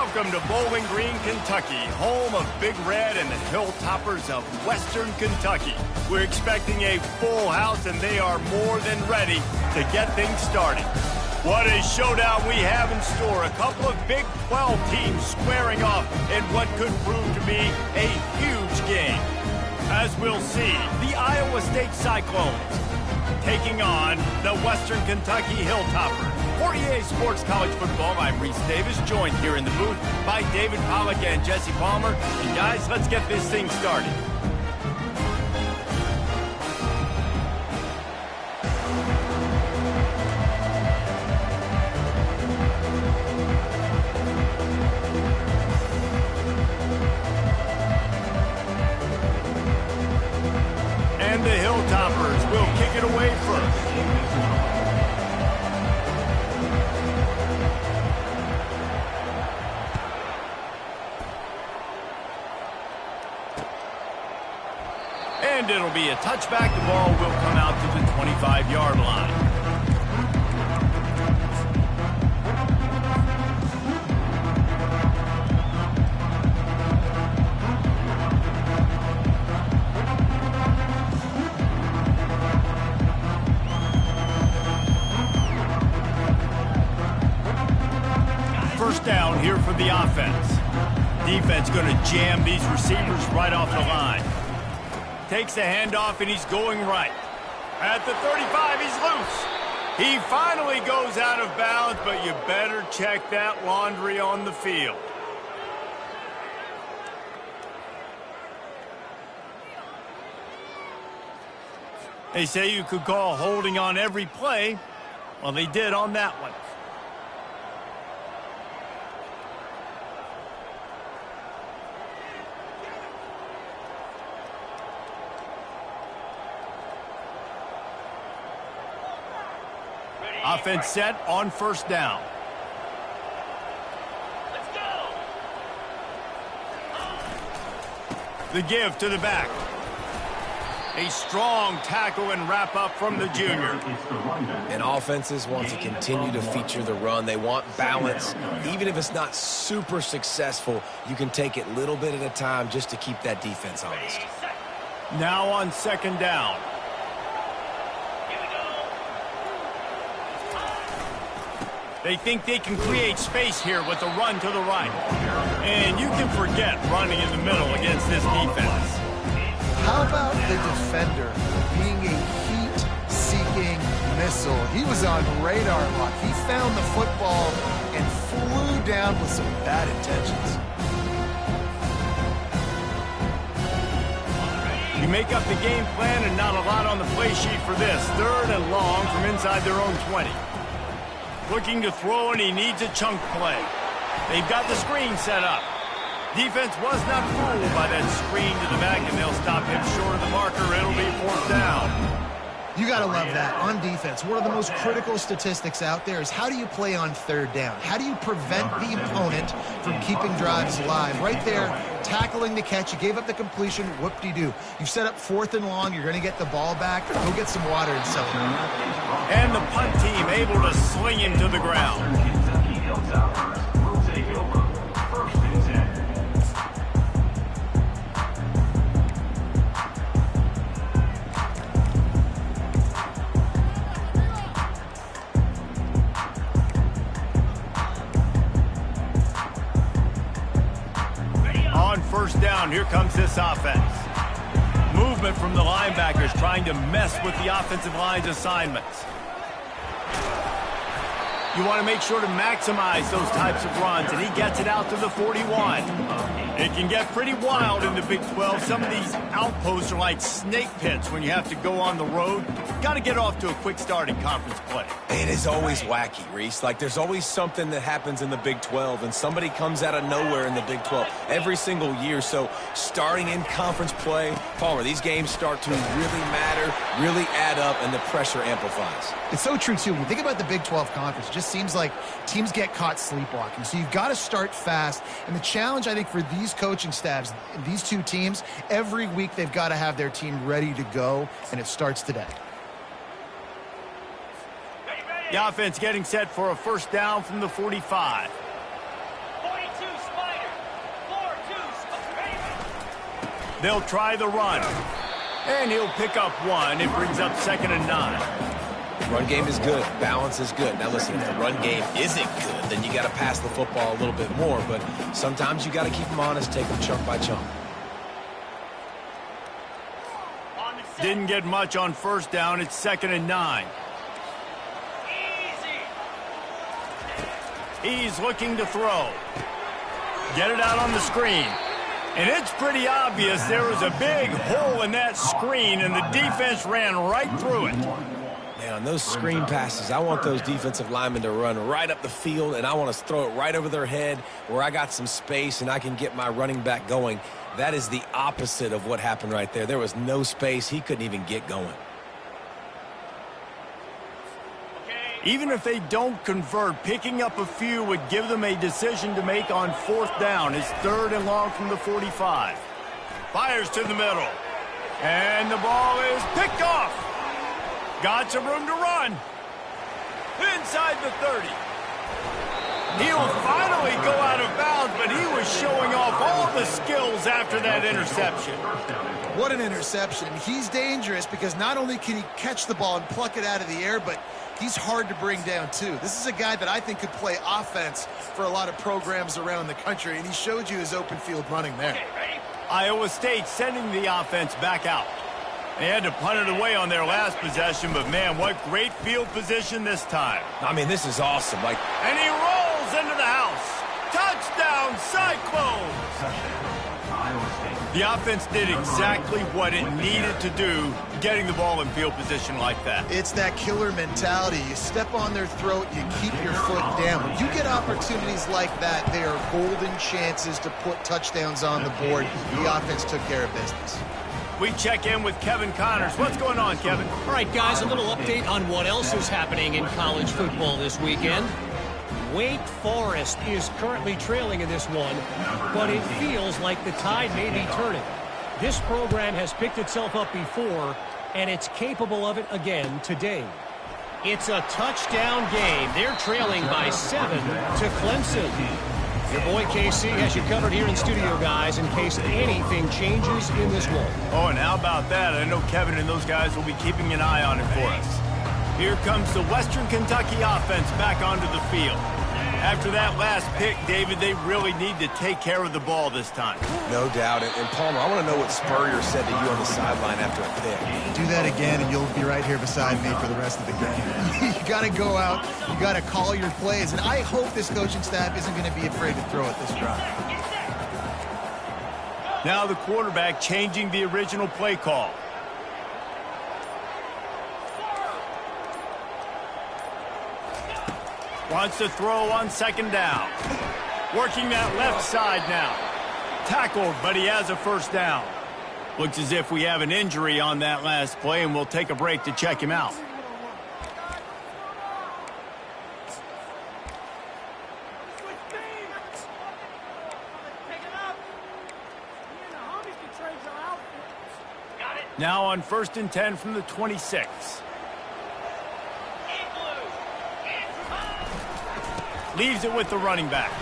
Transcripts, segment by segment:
Welcome to Bowling Green, Kentucky, home of Big Red and the Hilltoppers of Western Kentucky. We're expecting a full house, and they are more than ready to get things started. What a showdown we have in store. A couple of Big 12 teams squaring off in what could prove to be a huge game. As we'll see, the Iowa State Cyclones taking on the Western Kentucky Hilltoppers. For EA Sports College Football, I'm Reese Davis, joined here in the booth by David Pollack and Jesse Palmer. And guys, let's get this thing started. And the Hilltoppers will kick it away first. And it'll be a touchback. The ball will come out to the 25-yard line. First down here for the offense. Defense going to jam these receivers right off the line. Takes the handoff, and he's going right. At the 35, he's loose. He finally goes out of bounds, but you better check that laundry on the field. They say you could call holding on every play. Well, they did on that one. Offense set on first down. Let's go. The give to the back. A strong tackle and wrap up from the junior. And offenses want to continue to feature the run. They want balance. Even if it's not super successful, you can take it little bit at a time just to keep that defense honest. Now on second down. They think they can create space here with a run to the right. And you can forget running in the middle against this defense. How about the defender being a heat-seeking missile? He was on radar lock. He found the football and flew down with some bad intentions. You make up the game plan and not a lot on the play sheet for this. Third and long from inside their own 20. Looking to throw, and he needs a chunk play. They've got the screen set up. Defense was not fooled by that screen to the back, and they'll stop him short of the marker. It'll be fourth down. You got to love that. On defense, one of the most critical statistics out there is how do you play on third down? How do you prevent the opponent from keeping drives alive? Right there, tackling the catch. You gave up the completion. Whoop-de-doo. You've set up fourth and long. You're going to get the ball back. Go get some water and settle. And the punt team able to sling him to the ground. First down, here comes this offense. Movement from the linebackers trying to mess with the offensive line's assignments. You want to make sure to maximize those types of runs, and he gets it out to the 41. It can get pretty wild in the Big 12. Some of these outposts are like snake pits when you have to go on the road. Got to get off to a quick start in conference play. It is always wacky, Reese. Like, there's always something that happens in the Big 12, and somebody comes out of nowhere in the Big 12 every single year. So starting in conference play, Palmer, these games start to really matter, really add up, and the pressure amplifies. It's so true, too. When you think about the Big 12 conference, it just seems like teams get caught sleepwalking. So you've got to start fast. And the challenge, I think, for these coaching staffs, these two teams, every week they've got to have their team ready to go, and it starts today. The offense getting set for a first down from the 45. 42 They'll try the run. And he'll pick up one. It brings up 2nd and 9. Run game is good. Balance is good. Now listen, if the run game isn't good, then you got to pass the football a little bit more. But sometimes you got to keep them honest, take them chunk by chunk. Didn't get much on 1st down. It's 2nd and 9. He's looking to throw. Get it out on the screen. And it's pretty obvious there was a big hole in that screen, and the defense ran right through it. Man, on those screen passes, I want those defensive linemen to run right up the field, and I want to throw it right over their head where I got some space and I can get my running back going. That is the opposite of what happened right there. There was no space. He couldn't even get going. Even if they don't convert, picking up a few would give them a decision to make on 4th down. It's 3rd and long from the 45. Fires to the middle. And the ball is picked off. Got some room to run. Inside the 30. He'll finally go out of bounds, but he was showing off all the skills after that interception. What an interception. He's dangerous because not only can he catch the ball and pluck it out of the air, but he's hard to bring down, too. This is a guy that I think could play offense for a lot of programs around the country, and he showed you his open field running there. Iowa State sending the offense back out. They had to punt it away on their last possession, but, man, what great field position this time. I mean, this is awesome. And he rolls into the house. Touchdown, Cyclones! The offense did exactly what it needed to do, getting the ball in field position like that. It's that killer mentality. You step on their throat, you keep your foot down. When you get opportunities like that, they are golden chances to put touchdowns on the board. The offense took care of business. We check in with Kevin Connors. What's going on, Kevin? All right, guys, a little update on what else is happening in college football this weekend. Wake Forest is currently trailing in this one, but it feels like the tide may be turning. This program has picked itself up before, and it's capable of it again today. It's a touchdown game. They're trailing by 7 to Clemson. Your boy KC has you covered here in studio, guys, in case anything changes in this one. Oh, and how about that? I know Kevin and those guys will be keeping an eye on it for us. Here comes the Western Kentucky offense back onto the field. After that last pick, David, they really need to take care of the ball this time. No doubt. And Palmer, I want to know what Spurrier said to you on the sideline after a pick. Do that again, and you'll be right here beside me for the rest of the game. You got to go out. You got to call your plays. And I hope this coaching staff isn't going to be afraid to throw it this drive. Now the quarterback changing the original play call. Wants to throw on 2nd down. Working that left side now. Tackled, but he has a 1st down. Looks as if we have an injury on that last play, and we'll take a break to check him out. Now on 1st and 10 from the 26. Leaves it with the running back.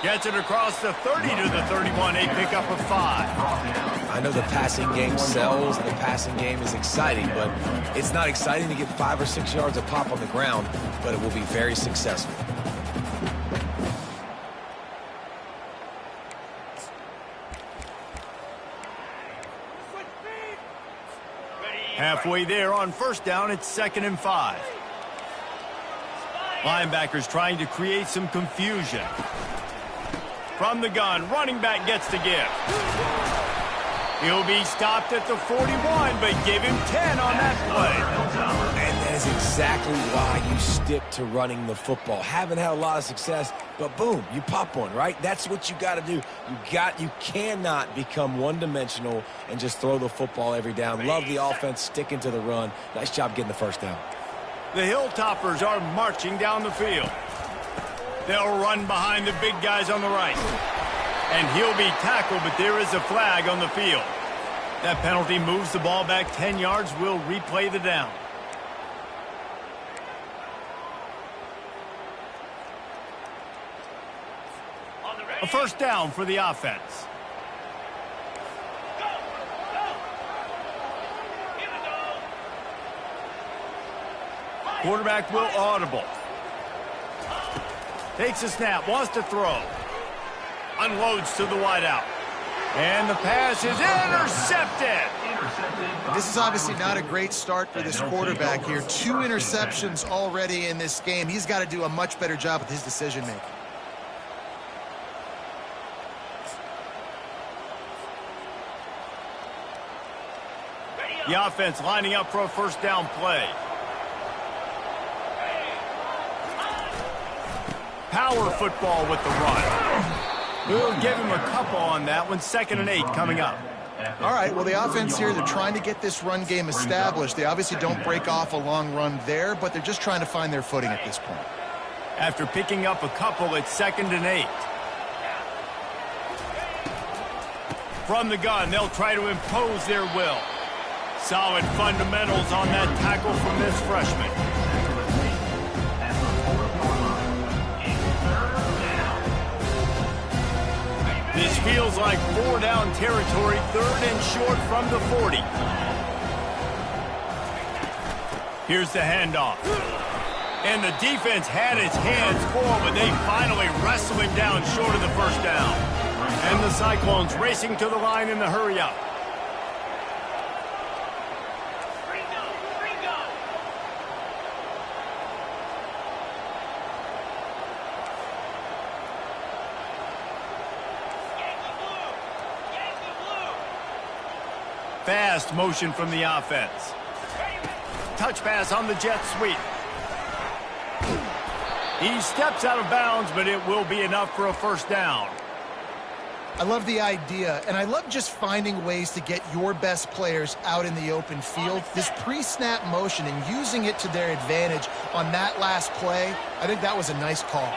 Gets it across the 30 to the 31, a pickup of 5. I know the passing game sells, and the passing game is exciting, but it's not exciting to get 5 or 6 yards of pop on the ground, but it will be very successful. Halfway there on 1st down, it's 2nd and 5. Linebackers trying to create some confusion. From the gun, running back gets the give. He'll be stopped at the 41, but give him 10 on that play. And that is exactly why you stick to running the football. Haven't had a lot of success, but boom, you pop one, right? That's what you got to do. You cannot become one-dimensional and just throw the football every down. Love the offense, sticking to the run. Nice job getting the 1st down. The Hilltoppers are marching down the field. They'll run behind the big guys on the right. And he'll be tackled, but there is a flag on the field. That penalty moves the ball back 10 yards. We'll replay the down. A 1st down for the offense. Quarterback will audible. Takes a snap, wants to throw. Unloads to the wideout. And the pass is intercepted. This is obviously not a great start for this quarterback here. 2 interceptions already in this game. He's got to do a much better job with his decision-making. The offense lining up for a first down play. Power football with the run. We'll give him a couple on that one. 2nd and 8 coming up. All right, well, the offense here, they're trying to get this run game established. They obviously don't break off a long run there, but they're just trying to find their footing at this point. After picking up a couple, it's 2nd and 8. From the gun, they'll try to impose their will. Solid fundamentals on that tackle from this freshman. This feels like 4-down territory, 3rd and short from the 40. Here's the handoff. And the defense had its hands full, but they finally wrestle him down short of the first down. And the Cyclones racing to the line in the hurry-up. Fast motion from the offense. Touch pass on the jet sweep. He steps out of bounds, but it will be enough for a first down. I love the idea, and I love just finding ways to get your best players out in the open field. This pre-snap motion and using it to their advantage on that last play, I think that was a nice call.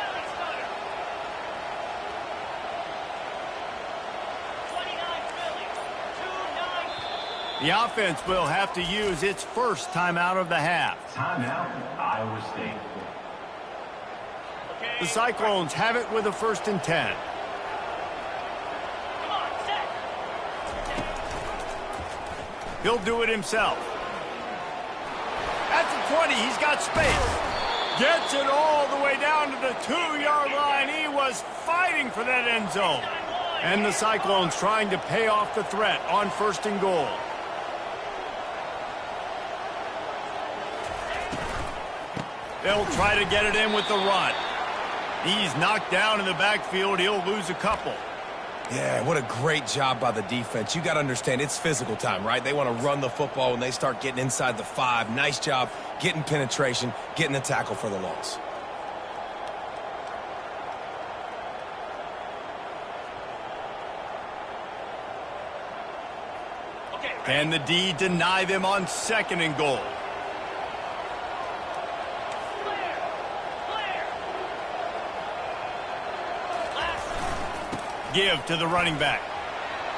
The offense will have to use its first timeout of the half. Timeout, Iowa State. The Cyclones have it with a 1st and 10. He'll do it himself. At the 20, he's got space. Gets it all the way down to the 2-yard line. He was fighting for that end zone. And the Cyclones trying to pay off the threat on 1st and goal. They'll try to get it in with the run. He's knocked down in the backfield. He'll lose a couple. Yeah, what a great job by the defense. You got to understand, it's physical time, right? They want to run the football when they start getting inside the 5. Nice job getting penetration, getting the tackle for the loss. Can the D deny them on 2nd and goal? Give to the running back.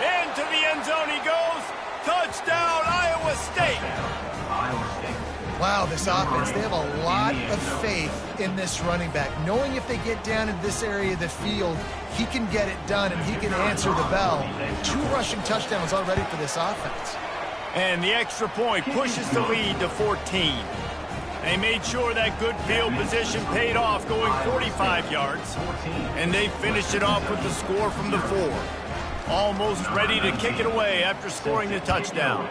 Into the end zone he goes. Touchdown, Iowa State. Wow, this offense, they have a lot of faith in this running back. Knowing if they get down in this area of the field, he can get it done and he can answer the bell. 2 rushing touchdowns already for this offense. And the extra point pushes the lead to 14. They made sure that good field position paid off, going 45 yards. And they finished it off with the score from the 4. Almost ready to kick it away after scoring the touchdown.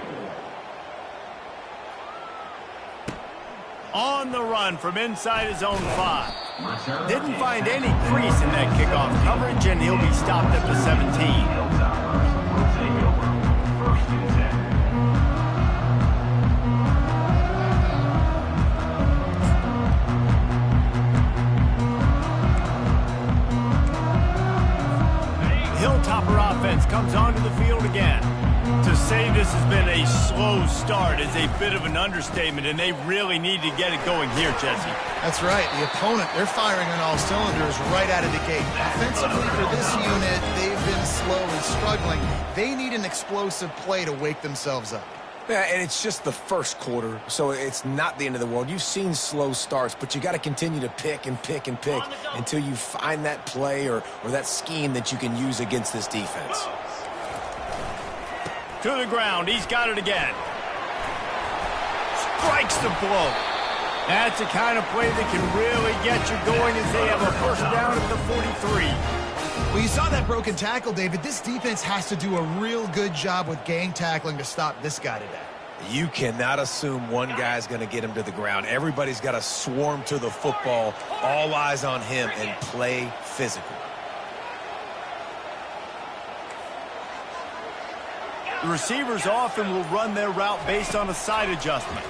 On the run from inside his own 5. Didn't find any crease in that kickoff coverage, and he'll be stopped at the 17. Hilltopper offense comes onto the field again. To say this has been a slow start is a bit of an understatement, and they really need to get it going here, Jesse. That's right. The opponent, they're firing on all cylinders right out of the gate. Offensively for this unit, they've been slow and struggling. They need an explosive play to wake themselves up. Yeah, and it's just the first quarter, so it's not the end of the world. You've seen slow starts, but you got to continue to pick and pick and pick until you find that play or that scheme that you can use against this defense. To the ground. He's got it again. Strikes the blow. That's the kind of play that can really get you going as they have a first down at the 43. Well, you saw that broken tackle, David. This defense has to do a real good job with gang tackling to stop this guy today. You cannot assume one guy's going to get him to the ground. Everybody's got to swarm to the football, all eyes on him, and play physical. The receivers often will run their route based on a side adjustment.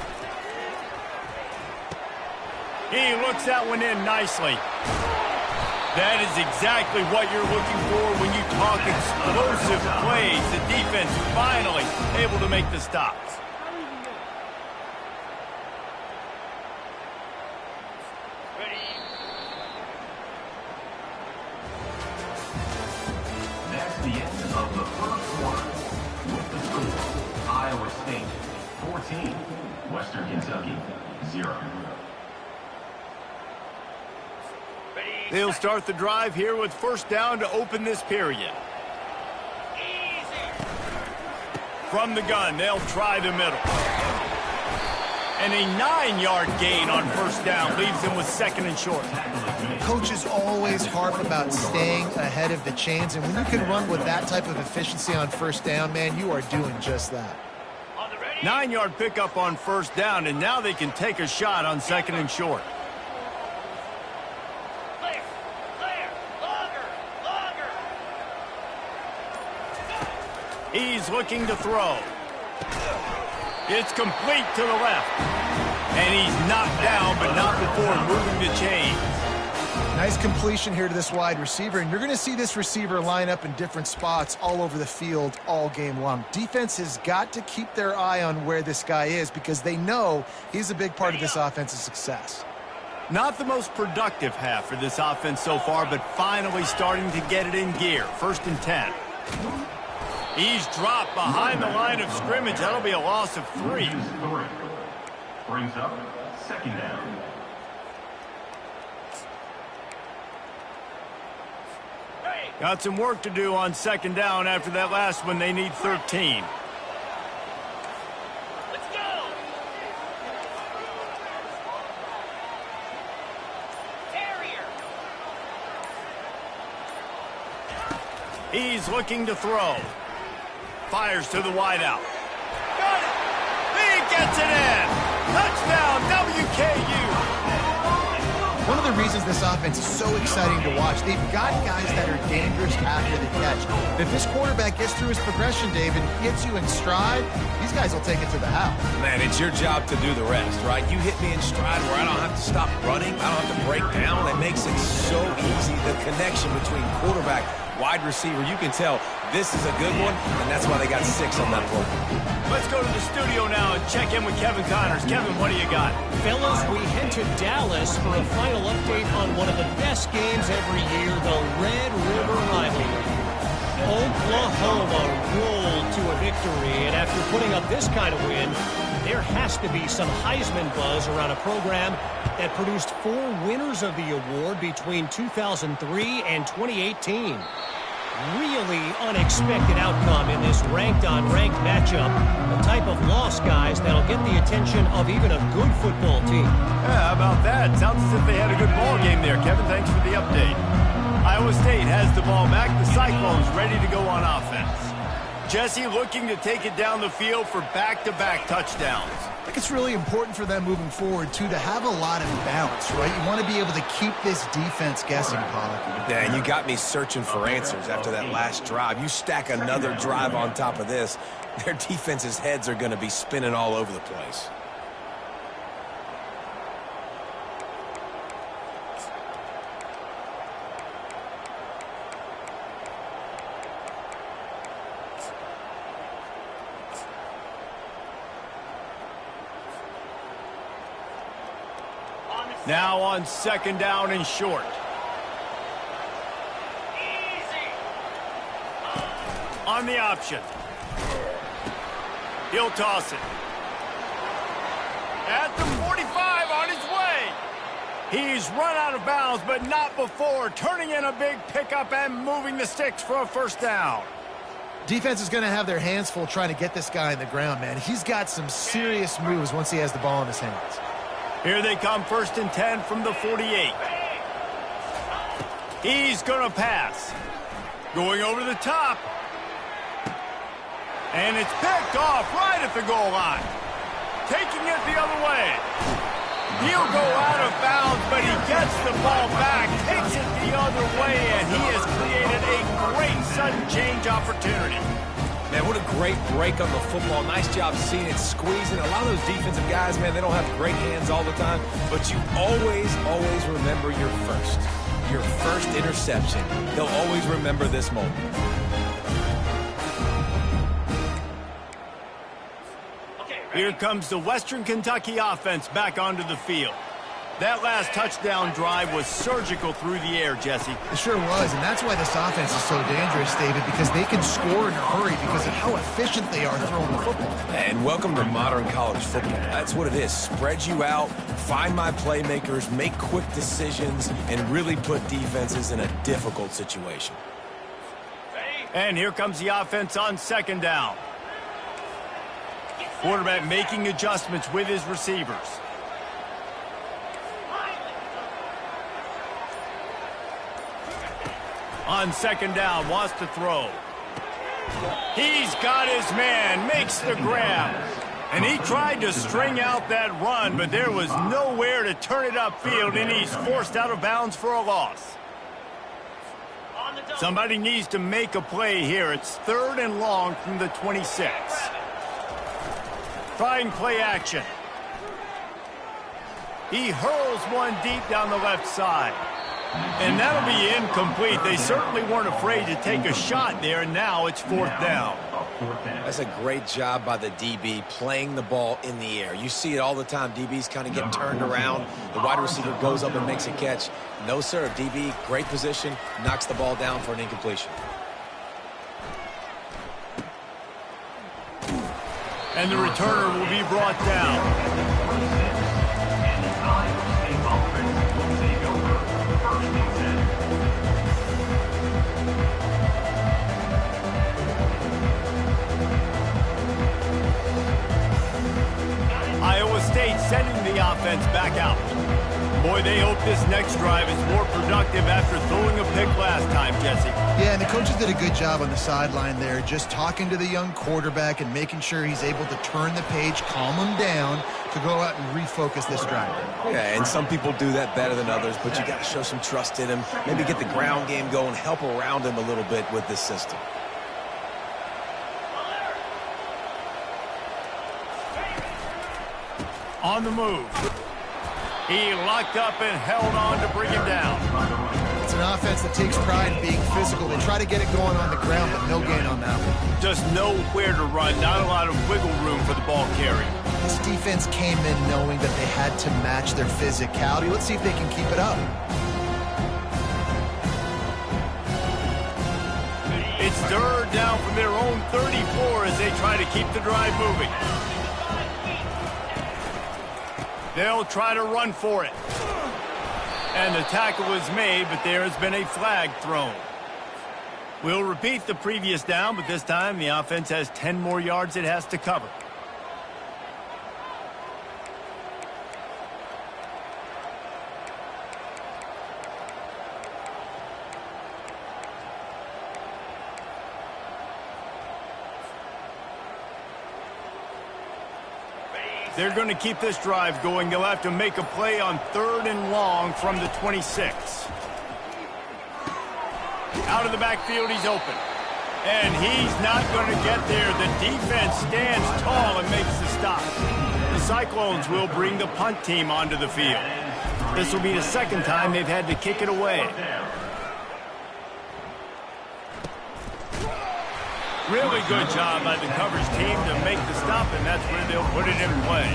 He looks that one in nicely. That is exactly what you're looking for when you talk explosive plays. The defense finally able to make the stops. That's the end of the first quarter. With the score, Iowa State 14, Western Kentucky 0. They'll start the drive here with first down to open this period. From the gun, they'll try the middle. And a 9-yard gain on first down leaves them with second and short. Coaches always harp about staying ahead of the chains, and when you can run with that type of efficiency on first down, man, you are doing just that. 9-yard pickup on first down, and now they can take a shot on second and short. He's looking to throw. It's complete to the left. And he's knocked down, but not before moving the chains. Nice completion here to this wide receiver, and you're going to see this receiver line up in different spots all over the field all game long. Defense has got to keep their eye on where this guy is because they know he's a big part of this offense's success. Not the most productive half for this offense so far, but finally starting to get it in gear. First and 10. He's dropped behind the line of scrimmage. That'll be a loss of 3. Brings up second down. Got some work to do on second down after that last one. They need 13. Let's go. Terrier. He's looking to throw. Fires to the wideout. Got it! He gets it in! Touchdown, WKU! One of the reasons this offense is so exciting to watch, they've got guys that are dangerous after the catch. If this quarterback gets through his progression, David, gets you in stride, these guys will take it to the house. Man, it's your job to do the rest, right? You hit me in stride where I don't have to stop running. I don't have to break down. It makes it so easy. The connection between quarterback, wide receiver, you can tell this is a good one, and that's why they got 6 on that program. Let's go to the studio now and check in with Kevin Connors. Kevin, what do you got? Fellas, we head to Dallas for a final update on one of the best games every year, the Red River rivalry. Oklahoma rolled to a victory, and after putting up this kind of win, there has to be some Heisman buzz around a program that produced 4 winners of the award between 2003 and 2018. Really unexpected outcome in this ranked-on-ranked matchup. The type of loss, guys, that'll get the attention of even a good football team. Yeah, how about that? Sounds as if they had a good ball game there. Kevin, thanks for the update. Iowa State has the ball back. The Cyclones ready to go on offense. Jesse looking to take it down the field for back-to-back touchdowns. I think it's really important for them moving forward, too, to have a lot of balance, right? You want to be able to keep this defense guessing, Pollock. Yeah, and you got me searching for answers after that last drive. You stack another drive on top of this, their defense's heads are going to be spinning all over the place. Now on second down and short. Easy. On the option. He'll toss it. At the 45 on his way. He's run out of bounds, but not before turning in a big pickup and moving the sticks for a first down. Defense is going to have their hands full trying to get this guy in the ground, man. He's got some serious moves once he has the ball in his hands. Here they come, 1st and 10 from the 48. He's going to pass. Going over the top. And it's picked off right at the goal line. Taking it the other way. He'll go out of bounds, but he gets the ball back, takes it the other way, and he has created a great sudden change opportunity. Man, what a great break on the football. Nice job seeing it, squeezing. A lot of those defensive guys, man, they don't have great hands all the time, but you always remember your first interception. They'll always remember this moment. Here comes the Western Kentucky offense back onto the field. That last touchdown drive was surgical through the air, Jesse. It sure was, and that's why this offense is so dangerous, David, because they can score in a hurry because of how efficient they are throwing the football. And welcome to modern college football. That's what it is. Spread you out, find my playmakers, make quick decisions, and really put defenses in a difficult situation. And here comes the offense on 2nd down. Quarterback making adjustments with his receivers. On 2nd down, wants to throw. He's got his man, makes the grab. And he tried to string out that run, but there was nowhere to turn it upfield, and he's forced out of bounds for a loss. Somebody needs to make a play here. It's 3rd and long from the 26. Trying play action. He hurls one deep down the left side. And that'll be incomplete. They certainly weren't afraid to take a shot there, and now it's 4th down. That's a great job by the DB playing the ball in the air. You see it all the time. DBs kind of get turned around. The wide receiver goes up and makes a catch. No, sir. DB, great position, knocks the ball down for an incompletion. And the returner will be brought down. Iowa State sending the offense back out. Boy, they hope this next drive is more productive after throwing a pick last time, Jesse. Yeah, and the coaches did a good job on the sideline there, just talking to the young quarterback and making sure he's able to turn the page, calm him down, to go out and refocus this drive. Yeah, and some people do that better than others, but you got to show some trust in him, maybe get the ground game going, help around him a little bit with this system. On the move. He locked up and held on to bring him down. It's an offense that takes pride in being physical. They try to get it going on the ground, but no gain on that one. Just nowhere to run, not a lot of wiggle room for the ball carrier. This defense came in knowing that they had to match their physicality. Let's see if they can keep it up. It's 3rd down from their own 34 as they try to keep the drive moving. They'll try to run for it. And the tackle is made, but there has been a flag thrown. We'll repeat the previous down, but this time the offense has 10 more yards it has to cover. They're going to keep this drive going. They'll have to make a play on 3rd and long from the 26. Out of the backfield, he's open. And he's not going to get there. The defense stands tall and makes the stop. The Cyclones will bring the punt team onto the field. This will be the 2nd time they've had to kick it away. Really good job by the coverage team to make the stop, and that's where they'll put it in play.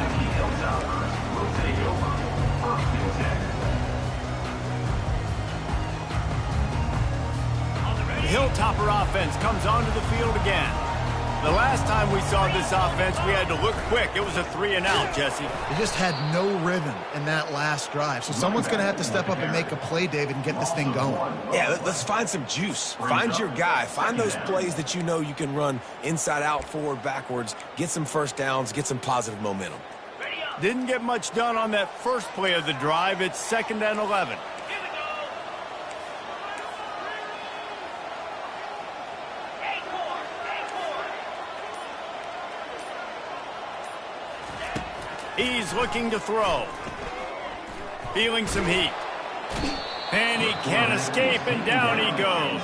The Hilltopper offense comes onto the field again. The last time we saw this offense, we had to look quick. It was a 3-and-out, Jesse. They just had no rhythm in that last drive. So someone's going to have to step up and make a play, David, and get this thing going. Yeah, let's find some juice. Find your guy. Find those plays that you know you can run inside out, forward, backwards. Get some first downs. Get some positive momentum. Didn't get much done on that first play of the drive. It's 2nd and 11. Here we go. He's looking to throw. Feeling some heat. And he can't escape, and down he goes.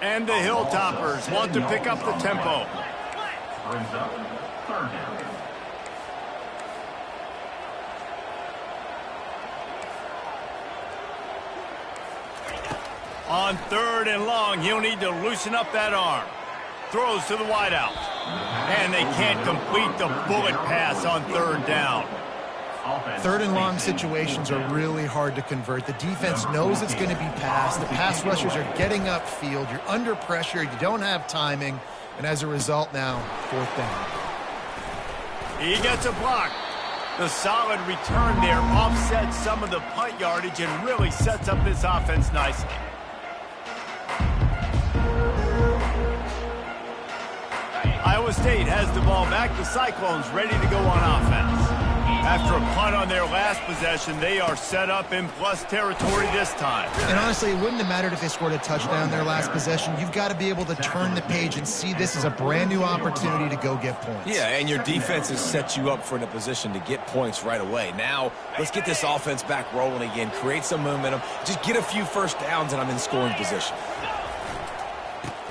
And the Hilltoppers want to pick up the tempo. Brings up 3rd down. On 3rd and long, he'll need to loosen up that arm. Throws to the wideout. And they can't complete the bullet pass on 3rd down. 3rd and long situations are really hard to convert. The defense knows it's going to be passed. The pass rushers are getting upfield. You're under pressure. You don't have timing. And as a result now, 4th down. He gets a block. The solid return there offsets some of the punt yardage and really sets up this offense nicely. Iowa State has the ball back. The Cyclones ready to go on offense. After a punt on their last possession, they are set up in plus territory this time. And honestly, it wouldn't have mattered if they scored a touchdown their last possession. You've got to be able to turn the page and see this as a brand new opportunity to go get points. Yeah, and your defense has set you up for a position to get points right away. Now, let's get this offense back rolling again, create some momentum, just get a few first downs, and I'm in scoring position.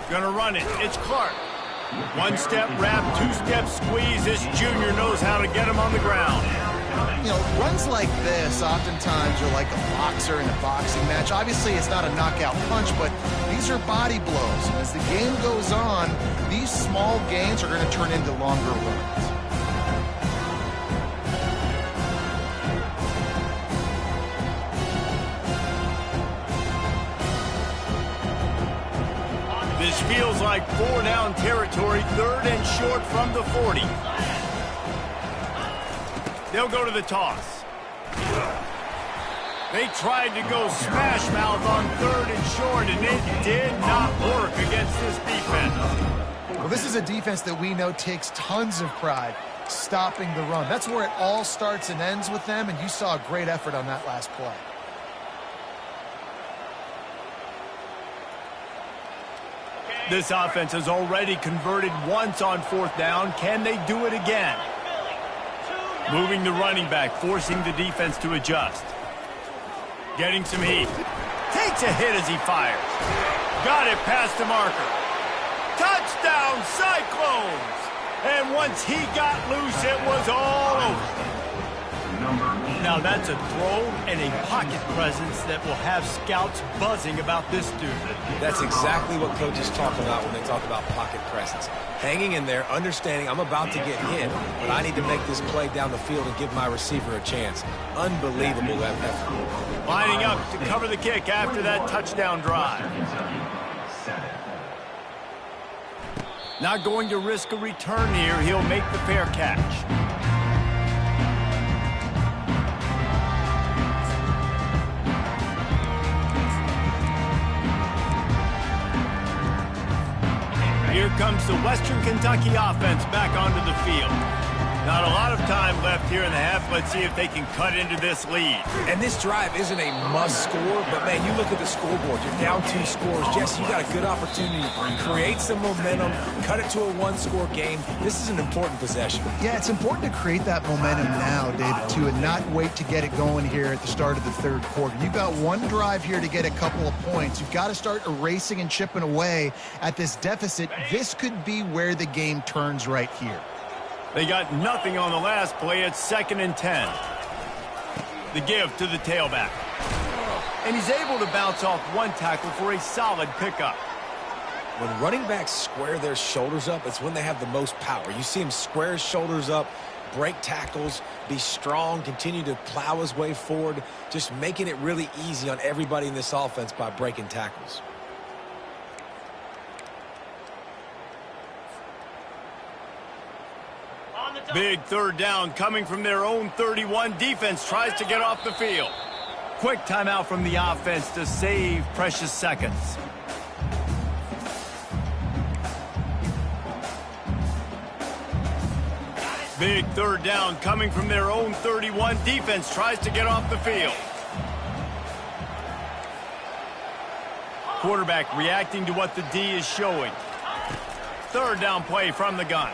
Gonna run it. It's Clark. 1-step wrap, 2-step squeeze. This junior knows how to get him on the ground. You know, runs like this oftentimes are like a boxer in a boxing match. Obviously, it's not a knockout punch, but these are body blows. And as the game goes on, these small gains are going to turn into longer runs. This feels like 4-down territory, 3rd and short from the 40. They'll go to the toss. They tried to go smash mouth on 3rd and short, and it did not work against this defense. Well, this is a defense that we know takes tons of pride stopping the run. That's where it all starts and ends with them, and you saw a great effort on that last play. This offense has already converted once on 4th down. Can they do it again? Moving the running back, forcing the defense to adjust. Getting some heat. Takes a hit as he fires. Got it past the marker. Touchdown, Cyclones! And once he got loose, it was all over. Now that's a throw and a pocket presence that will have scouts buzzing about this dude. That's exactly what coaches talk about when they talk about pocket presence. Hanging in there, understanding I'm about to get hit, but I need to make this play down the field and give my receiver a chance. Unbelievable effort. Lining up to cover the kick after that touchdown drive. Not going to risk a return here. He'll make the fair catch. Here comes the Western Kentucky offense back onto the field. Not a lot of time left here in the half. Let's see if they can cut into this lead. And this drive isn't a must score, but man, you look at the scoreboard. You're down 2 scores. Jesse, you got a good opportunity to create some momentum, cut it to a 1-score game. This is an important possession. Yeah, it's important to create that momentum now, David, too, and not wait to get it going here at the start of the 3rd quarter. You've got one drive here to get a couple of points. You've got to start erasing and chipping away at this deficit. This could be where the game turns right here. They got nothing on the last play. It's 2nd and 10. The give to the tailback. And he's able to bounce off one tackle for a solid pickup. When running backs square their shoulders up, it's when they have the most power. You see him square his shoulders up, break tackles, be strong, continue to plow his way forward, just making it really easy on everybody in this offense by breaking tackles. Big 3rd down coming from their own 31. Defense tries to get off the field. Quick timeout from the offense to save precious seconds. Big third down coming from their own 31. Defense tries to get off the field. Quarterback reacting to what the D is showing. Third down play from the gun.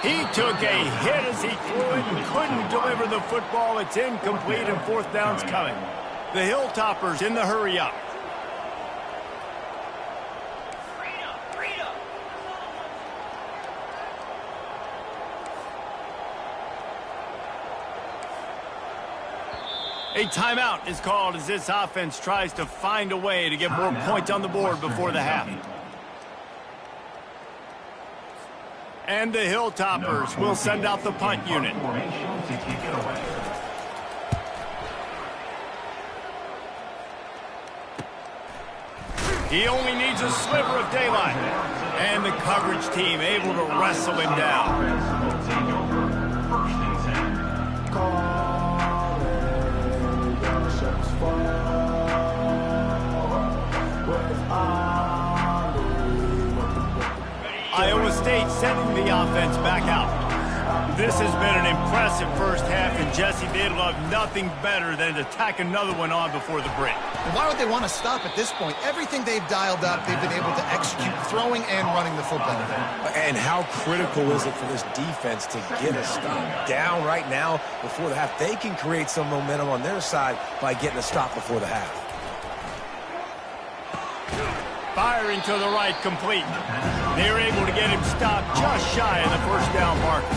He took a hit as he threw it and couldn't deliver the football. It's incomplete and fourth down's coming. The Hilltoppers in the hurry up. A timeout is called as this offense tries to find a way to get more points on the board before the half. And the Hilltoppers will send out the punt unit. He only needs a sliver of daylight. And the coverage team able to wrestle him down. Iowa State sending the offense back out. This has been an impressive first half, and Jesse, they'd love nothing better than to tack another one on before the break. Why would they want to stop at this point? Everything they've dialed up, they've been able to execute throwing and running the football. And how critical is it for this defense to get a stop down right now before the half? They can create some momentum on their side by getting a stop before the half. Firing to the right, complete. They were able to get him stopped just shy of the first down marker.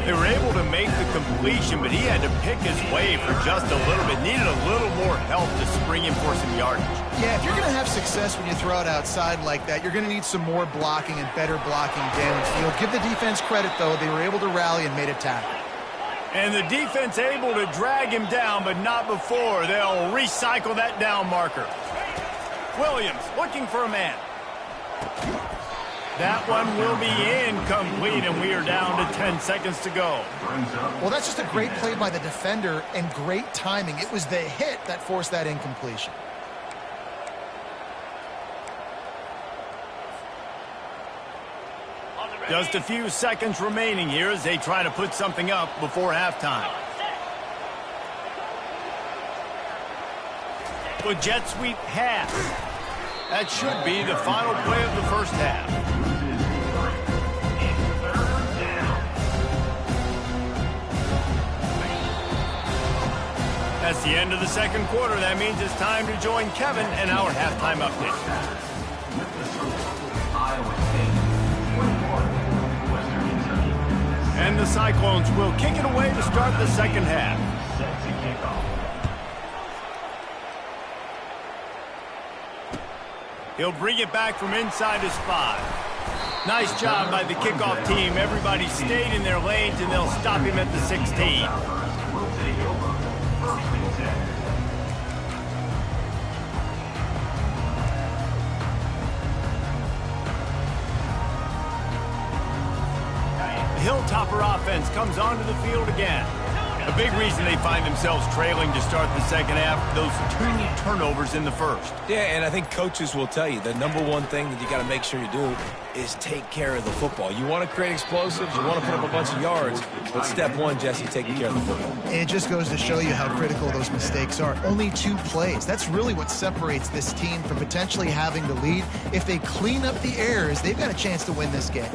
They were able to make the completion, but he had to pick his way for just a little bit. Needed a little more help to spring him for some yardage. Yeah, if you're going to have success when you throw it outside like that, you're going to need some more blocking and better blocking downfield. Give the defense credit, though. They were able to rally and made a tackle. And the defense able to drag him down, but not before. They'll recycle that down marker. Williams looking for a man. That one will be incomplete, and we are down to 10 seconds to go. Well, that's just a great play by the defender and great timing. It was the hit that forced that incompletion. Just a few seconds remaining here as they try to put something up before halftime. The jet sweep pass. That should be the final play of the first half. That's the end of the second quarter. That means it's time to join Kevin and our halftime update. And the Cyclones will kick it away to start the second half. He'll bring it back from inside his 5. Nice job by the kickoff team. Everybody stayed in their lanes, and they'll stop him at the 16. The Hilltopper offense comes onto the field again. A big reason they find themselves trailing to start the second half, those 2 turnovers in the first. Yeah, and I think coaches will tell you the number one thing that you got to make sure you do is take care of the football. You want to create explosives, you want to put up a bunch of yards, but step one, Jesse, taking care of the football. And it just goes to show you how critical those mistakes are. Only 2 plays. That's really what separates this team from potentially having the lead. If they clean up the errors, they've got a chance to win this game.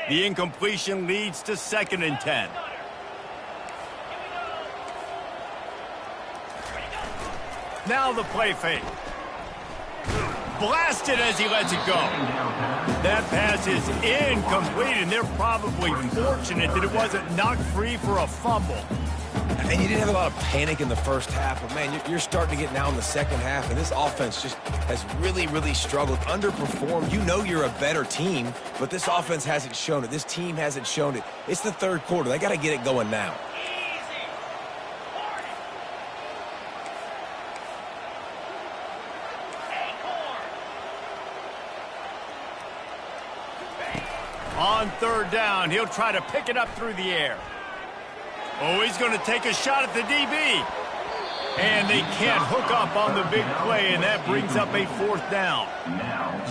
The incompletion leads to 2nd and 10. Now the play fake. Blasted as he lets it go. That pass is incomplete, and they're probably fortunate that it wasn't knocked free for a fumble. And you didn't have a lot of panic in the first half, but, man, you're starting to get now in the second half, and this offense just has really, really struggled, underperformed. You know you're a better team, but this offense hasn't shown it. This team hasn't shown it. It's the third quarter. They got to get it going now. On third down, he'll try to pick it up through the air. Oh, he's going to take a shot at the DB. And they can't hook up on the big play, and that brings up a fourth down.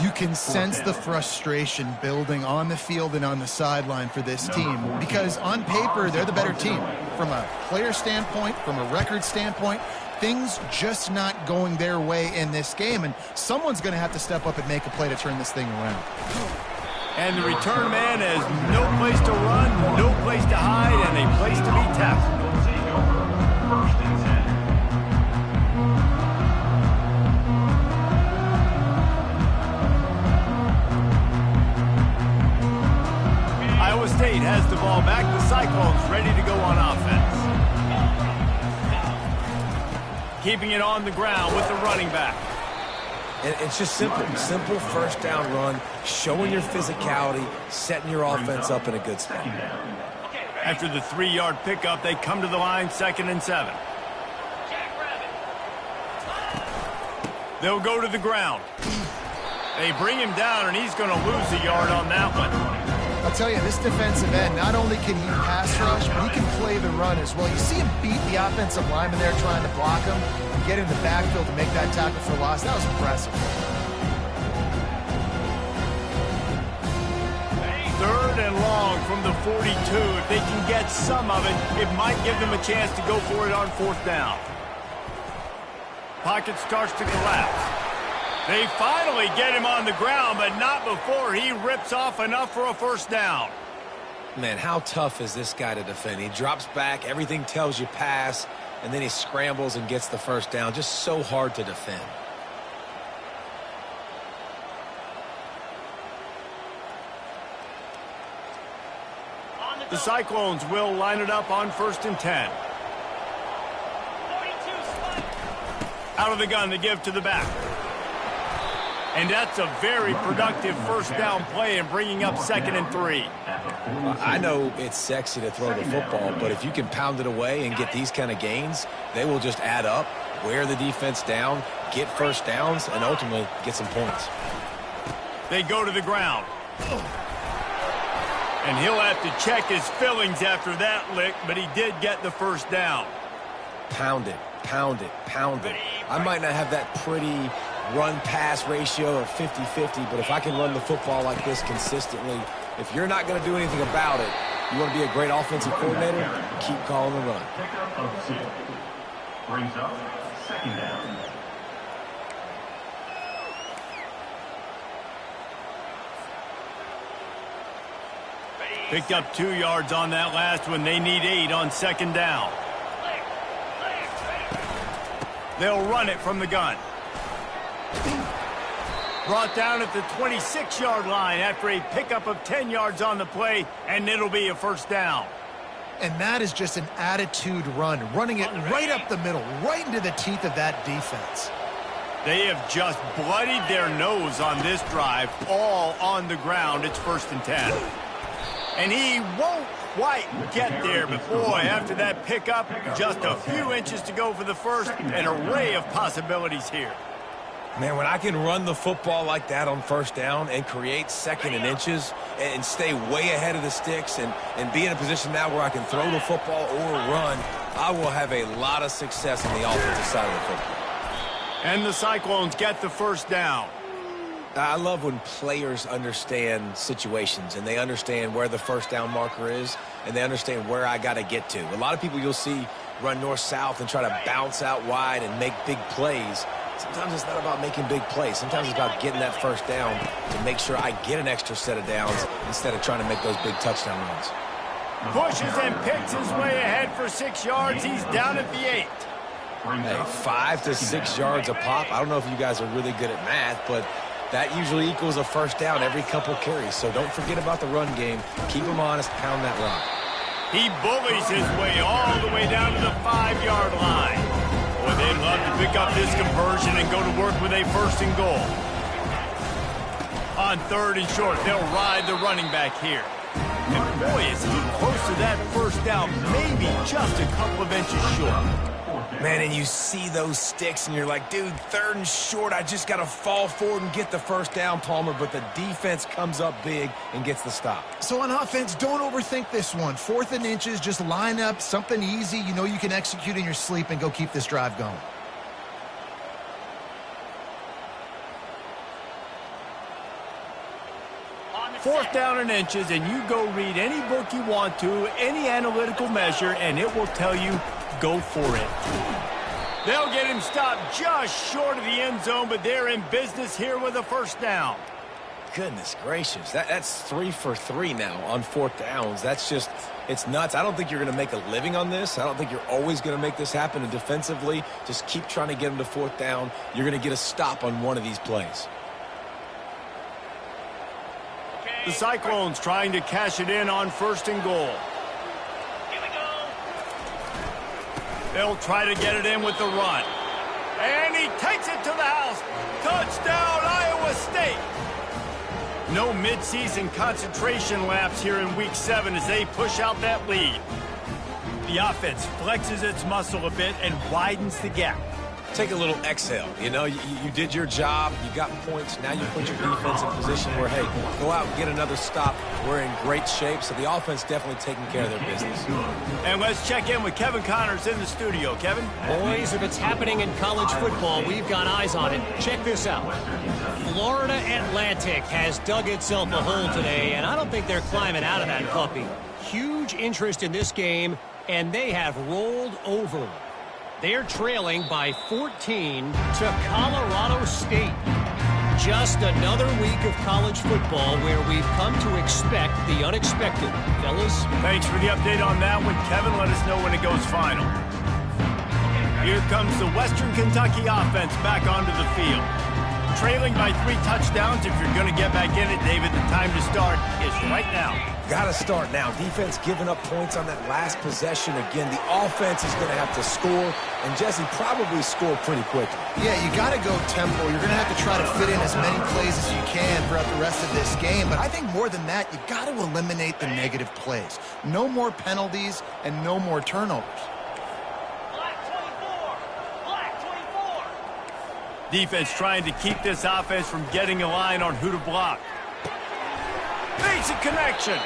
You can sense the frustration building on the field and on the sideline for this team because on paper, they're the better team. From a player standpoint, from a record standpoint, things just not going their way in this game, and someone's going to have to step up and make a play to turn this thing around. And the return man has no place to run, no place to hide, and a place to be tackled. First and 10. Iowa State has the ball back. The Cyclones ready to go on offense. Keeping it on the ground with the running back. It's just simple first down run, showing your physicality, setting your offense up in a good spot. After the 3-yard pickup, they come to the line, 2nd and 7. They'll go to the ground. They bring him down, and he's going to lose a yard on that one. I'll tell you, this defensive end, not only can he pass rush, but he can play the run as well. You see him beat the offensive lineman there trying to block him and get in the backfield to make that tackle for loss. That was impressive. Third and long from the 42. If they can get some of it, it might give them a chance to go for it on 4th down. Pocket starts to collapse. They finally get him on the ground, but not before he rips off enough for a first down. Man, how tough is this guy to defend? He drops back, everything tells you pass, and then he scrambles and gets the first down. Just so hard to defend. The Cyclones will line it up on 1st and 10. Out of the gun to give to the back. And that's a very productive first down play and bringing up 2nd and 3. I know it's sexy to throw the football, but if you can pound it away and get these kind of gains, they will just add up, wear the defense down, get first downs, and ultimately get some points. They go to the ground. And he'll have to check his fillings after that lick, but he did get the first down. Pound it, pound it, pound it. I might not have that pretty run-pass ratio of 50-50, but if I can run the football like this consistently, if you're not going to do anything about it, you want to be a great offensive coordinator, keep calling the run. Pickup of 2. Brings up 2nd down. Picked up 2 yards on that last one. They need 8 on 2nd down. They'll run it from the gun. Brought down at the 26-yard line after a pickup of 10 yards on the play, and it'll be a first down. And that is just an attitude run, running it right up the middle, right into the teeth of that defense. They have just bloodied their nose on this drive, all on the ground. It's 1st and 10. And he won't quite get there, but boy, after that pickup, just a few inches to go for the first, an array of possibilities here. Man, when I can run the football like that on first down and create 2nd and inches and stay way ahead of the sticks and be in a position now where I can throw the football or run, I will have a lot of success on the offensive side of the football. And the Cyclones get the first down. I love when players understand situations and they understand where the first down marker is and they understand where I got to get to. A lot of people you'll see run north-south and try to bounce out wide and make big plays. Sometimes it's not about making big plays. Sometimes it's about getting that first down to make sure I get an extra set of downs instead of trying to make those big touchdown runs. Pushes and picks his way ahead for 6 yards. He's down at the 8. Hey, 5 to 6 yards a pop. I don't know if you guys are really good at math, but that usually equals a first down every couple carries. So don't forget about the run game. Keep them honest. Pound that rock. He bullies his way all the way down to the 5-yard line. Boy, they'd love to pick up this conversion and go to work with a 1st and goal. On 3rd and short, they'll ride the running back here. And boy, is he close to that first down, maybe just a couple of inches short. Man, and you see those sticks, and you're like, dude, 3rd and short, I just got to fall forward and get the first down, Palmer, but the defense comes up big and gets the stop. So on offense, don't overthink this one. 4th and inches, just line up something easy you know you can execute in your sleep and go keep this drive going. Fourth down and inches, and you go read any book you want to, any analytical measure, and it will tell you, go for it. They'll get him stopped just short of the end zone, but they're in business here with a first down. Goodness gracious, that's 3 for 3 now on 4th downs. That's just, it's nuts. I don't think you're going to make a living on this. I don't think you're always going to make this happen. And defensively, just keep trying to get them to 4th down. You're going to get a stop on one of these plays. The Cyclones trying to cash it in on 1st and goal. Here we go. They'll try to get it in with the run. And he takes it to the house. Touchdown, Iowa State. No midseason concentration laps here in Week 7 as they push out that lead. The offense flexes its muscle a bit and widens the gap. Take a little exhale. You know, you did your job. You got points. Now you put your defense in position where, hey, go out and get another stop. We're in great shape. So the offense definitely taking care of their business. And let's check in with Kevin Connors in the studio. Kevin? Boys, if it's happening in college football, we've got eyes on it. Check this out. Florida Atlantic has dug itself a hole today, and I don't think they're climbing out of that puppy. Huge interest in this game, and they have rolled over. They're trailing by 14 to Colorado State. Just another week of college football where we've come to expect the unexpected. Fellas? Thanks for the update on that one, Kevin. Let us know when it goes final. Here comes the Western Kentucky offense back onto the field. Trailing by 3 touchdowns. If you're going to get back in it, David, the time to start is right now. Got to start now. Defense giving up points on that last possession. Again, the offense is going to have to score, and Jesse probably score pretty quickly. Yeah, you got to go tempo. You're going to have to try to fit in as many plays as you can throughout the rest of this game. But I think more than that, you got to eliminate the negative plays. No more penalties and no more turnovers. Black 24. Black 24. Defense trying to keep this offense from getting a line on who to block. Basic connection.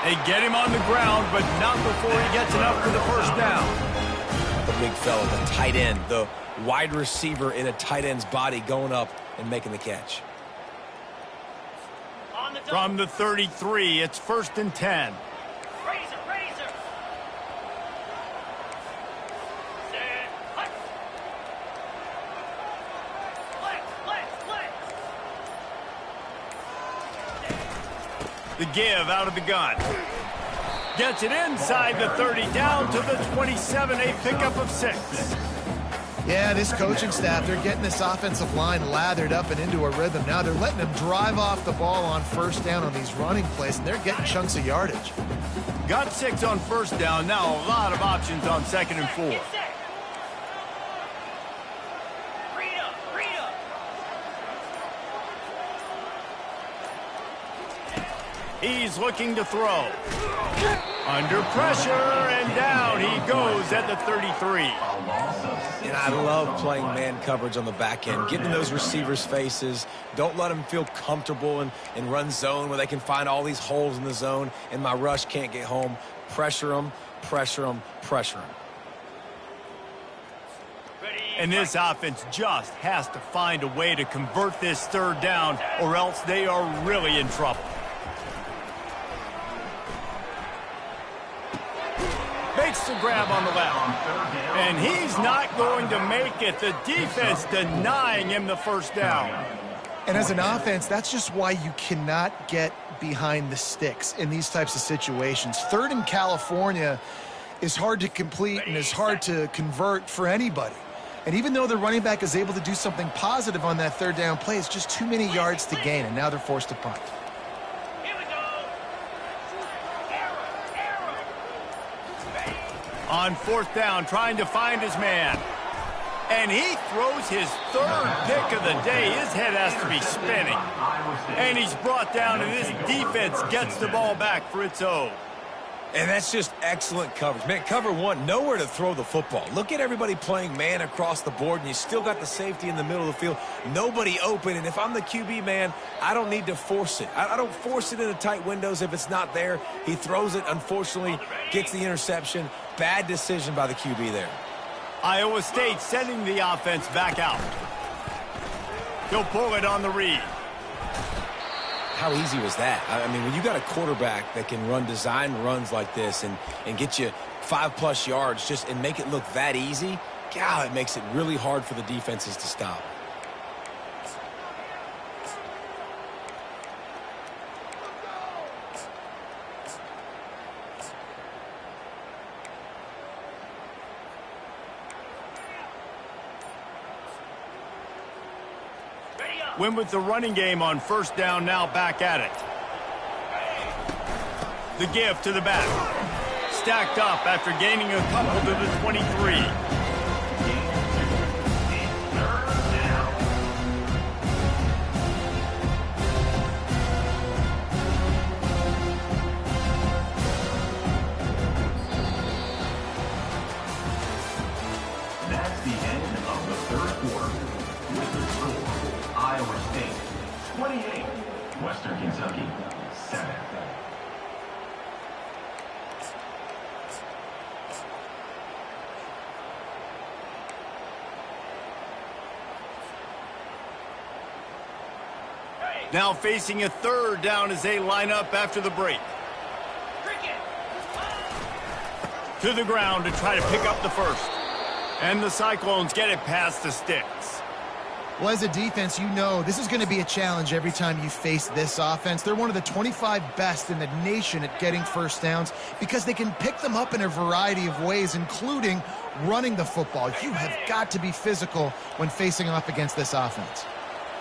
They get him on the ground, but not before he gets enough for the first down. The big fella, the tight end, the wide receiver in a tight end's body going up and making the catch. On the From the 33, it's 1st and 10. razor. Set. Hut. Flex. The give out of the gun. Gets it inside the 30, down to the 27, a pickup of 6. Yeah, this coaching staff, they're getting this offensive line lathered up and into a rhythm. Now they're letting them drive off the ball on 1st down on these running plays, and they're getting chunks of yardage. Got 6 on 1st down, now a lot of options on 2nd and 4. Get set. Read up. He's looking to throw. Under pressure, and down he goes at the 33. And I love playing man coverage on the back end, getting those receivers' faces. Don't let them feel comfortable in run zone where they can find all these holes in the zone and my rush can't get home. Pressure them. And this offense just has to find a way to convert this 3rd down, or else they are really in trouble. Makes the grab on the left. And he's not going to make it. The defense denying him the 1st down. And as an offense, that's just why you cannot get behind the sticks in these types of situations. 3rd in California is hard to complete and is hard to convert for anybody. And even though the running back is able to do something positive on that 3rd down play, it's just too many yards to gain, and now they're forced to punt. Here we go. Error. On 4th down, trying to find his man. And he throws his 3rd pick of the day. His head has to be spinning. And he's brought down, and this defense gets the ball back for its own. And that's just excellent coverage. Man, cover one, nowhere to throw the football. Look at everybody playing man across the board, and you still got the safety in the middle of the field. Nobody open, and if I'm the QB, man, I don't need to force it. I don't force it into tight windows if it's not there. He throws it, unfortunately, gets the interception. Bad decision by the QB there. Iowa State sending the offense back out. He'll pull it on the read. How easy was that? I mean, when you got a quarterback that can run design runs like this and get you 5+ yards just and make it look that easy, God, it makes it really hard for the defenses to stop. Win with the running game on first down, now back at it. The give to the back. Stacked up after gaining a couple to the 23. That's the end of the third quarter. With the score, Iowa State 28, Western Kentucky 7. Now facing a third down as they line up after the break. To the ground to try to pick up the first. And the Cyclones get it past the sticks. Well, as a defense, you know this is going to be a challenge every time you face this offense. They're one of the 25 best in the nation at getting first downs because they can pick them up in a variety of ways, including running the football. You have got to be physical when facing off against this offense.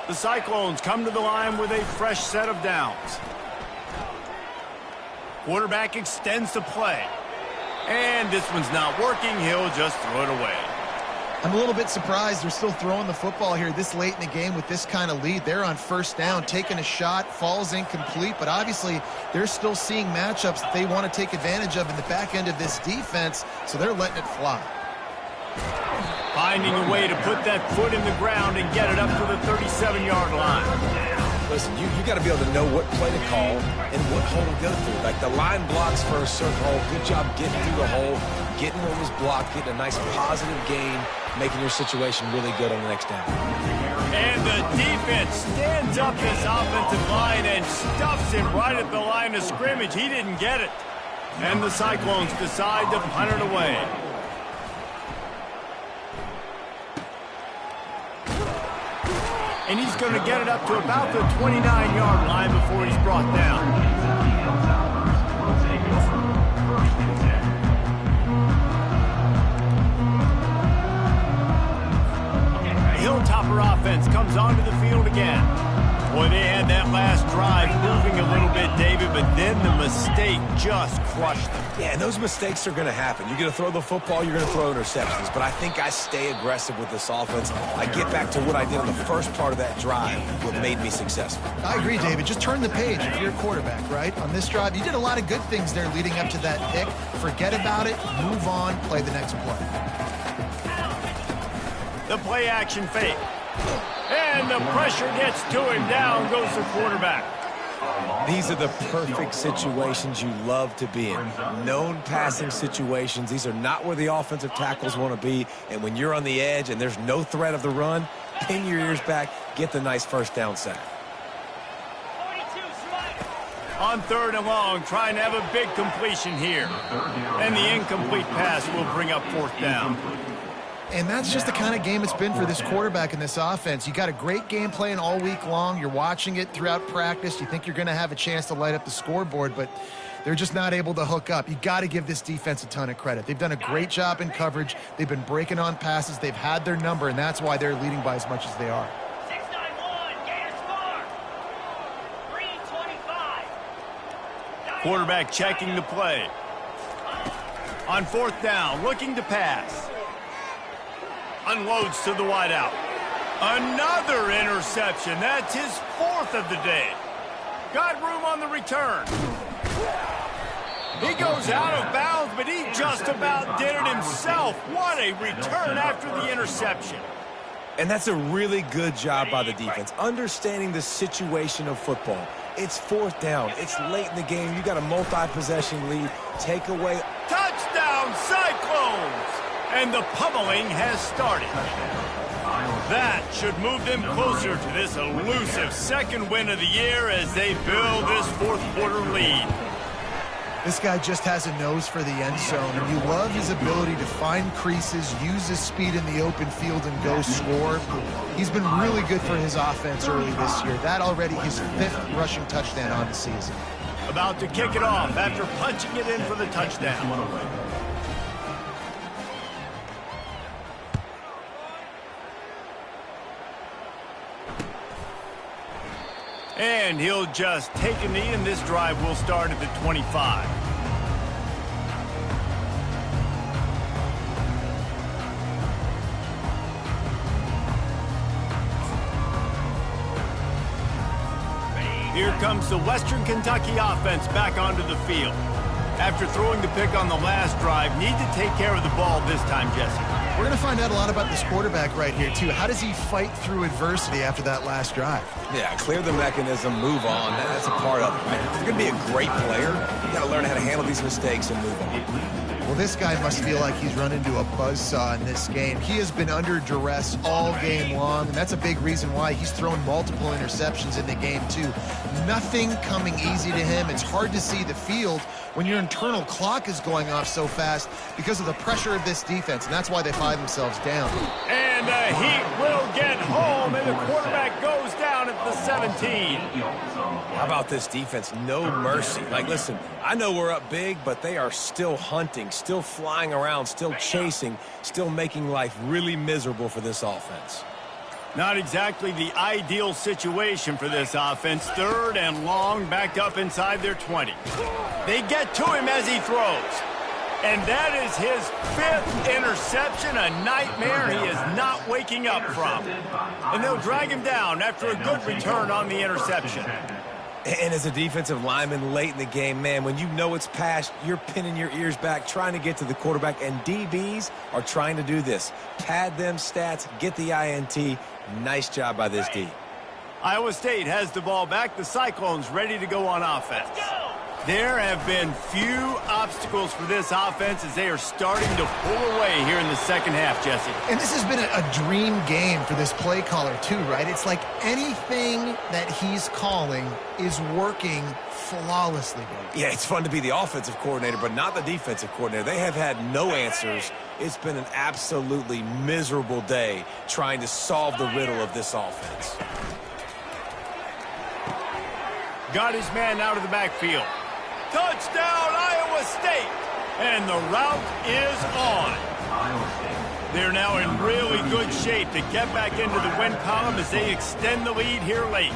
The Cyclones come to the line with a fresh set of downs. Quarterback extends the play. And this one's not working. He'll just throw it away. I'm a little bit surprised they're still throwing the football here this late in the game with this kind of lead. They're on first down, taking a shot, falls incomplete, but obviously they're still seeing matchups that they want to take advantage of in the back end of this defense, so they're letting it fly. Finding a way to put that foot in the ground and get it up to the 37-yard line. Listen, you got to be able to know what play to call and what hole to go through. Like the line blocks for a certain hole. Good job getting through the hole, getting what was blocked, getting a nice positive gain, making your situation really good on the next down. And the defense stands up this offensive line and stuffs him right at the line of scrimmage. He didn't get it. And the Cyclones decide to punt it away. And he's going to get it up to about the 29-yard line before he's brought down. The Hilltopper offense comes onto the field again. Boy, they had that last drive moving a little bit, David, but then the mistake just crushed them. Yeah, and those mistakes are going to happen. You're going to throw the football, you're going to throw interceptions, but I think I stay aggressive with this offense. I get back to what I did in the first part of that drive, what made me successful. I agree, David. Just turn the page if you're a quarterback, right? On this drive, you did a lot of good things there leading up to that pick. Forget about it, move on, play the next play. The play action fake. And the pressure gets to him. Down goes the quarterback. These are the perfect situations you love to be in. Known passing situations. These are not where the offensive tackles want to be. And when you're on the edge and there's no threat of the run, pin your ears back, get the nice first down sack. On third and long, trying to have a big completion here. And the incomplete pass will bring up fourth down. And that's just the kind of game it's been for this quarterback in this offense. You got a great game plan all week long. You're watching it throughout practice. You think you're going to have a chance to light up the scoreboard, but they're just not able to hook up. You got to give this defense a ton of credit. They've done a great job in coverage. They've been breaking on passes. They've had their number, and that's why they're leading by as much as they are. 691, gain a score. 325. Quarterback checking the play. On fourth down, looking to pass. Unloads to the wideout. Another interception. That's his fourth of the day. Got room on the return. He goes out of bounds, but he just about did it himself. What a return after the interception. And that's a really good job by the defense, understanding the situation of football. It's fourth down. It's late in the game. You got a multi-possession lead. Take away. Touchdown, Cyclones! And the pummeling has started. That should move them closer to this elusive second win of the year as they build this fourth quarter lead. This guy just has a nose for the end zone, and you love his ability to find creases, use his speed in the open field, and go score. He's been really good for his offense early this year. That already his 5th rushing touchdown on the season. About to kick it off after punching it in for the touchdown. And he'll just take a knee, and this drive will start at the 25. Here comes the Western Kentucky offense back onto the field. After throwing the pick on the last drive, need to take care of the ball this time, Jesse. We're going to find out a lot about this quarterback right here, too. How does he fight through adversity after that last drive? Yeah, clear the mechanism, move on. That's a part of it, right? If you're going to be a great player, you got to learn how to handle these mistakes and move on. Well, this guy must feel like he's run into a buzzsaw in this game. He has been under duress all game long, and that's a big reason why he's thrown multiple interceptions in the game, too. Nothing coming easy to him. It's hard to see the field when your internal clock is going off so fast because of the pressure of this defense, and that's why they find themselves down. And the Heat will get home, and the quarterback goes down at the 17. How about this defense? No mercy. Like, listen, I know we're up big, but they are still hunting, still flying around, still chasing, still making life really miserable for this offense. Not exactly the ideal situation for this offense. 3rd and long, backed up inside their 20. They get to him as he throws. And that is his 5th interception, a nightmare he is not waking up from. And they'll drag him down after a good return on the interception. And as a defensive lineman late in the game, man, when you know it's past, you're pinning your ears back, trying to get to the quarterback, and DBs are trying to do this. Pad them stats, get the INT. Nice job by this D. Iowa State has the ball back. The Cyclones ready to go on offense. There have been few obstacles for this offense as they are starting to pull away here in the second half, Jesse. And this has been a dream game for this play caller, too, right? It's like anything that he's calling is working flawlessly. Yeah, it's fun to be the offensive coordinator, but not the defensive coordinator. They have had no answers. It's been an absolutely miserable day trying to solve the riddle of this offense. Got his man out of the backfield. Touchdown, Iowa State! And the route is on. They're now in really good shape to get back into the win column as they extend the lead here late.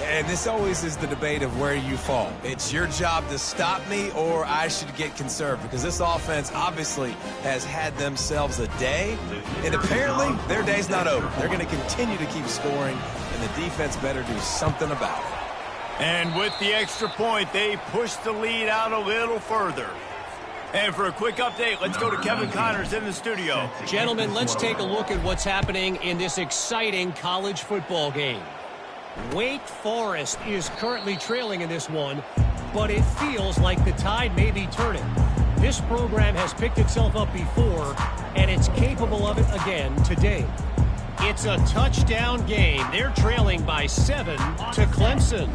And this always is the debate of where you fall. It's your job to stop me, or I should get conserved, because this offense obviously has had themselves a day, and apparently their day's not over. They're going to continue to keep scoring, and the defense better do something about it. And with the extra point, they push the lead out a little further. And for a quick update, let's go to Kevin Connors in the studio. Gentlemen, let's take a look at what's happening in this exciting college football game. Wake Forest is currently trailing in this one, but it feels like the tide may be turning. This program has picked itself up before, and it's capable of it again today. It's a touchdown game. They're trailing by 7 to Clemson.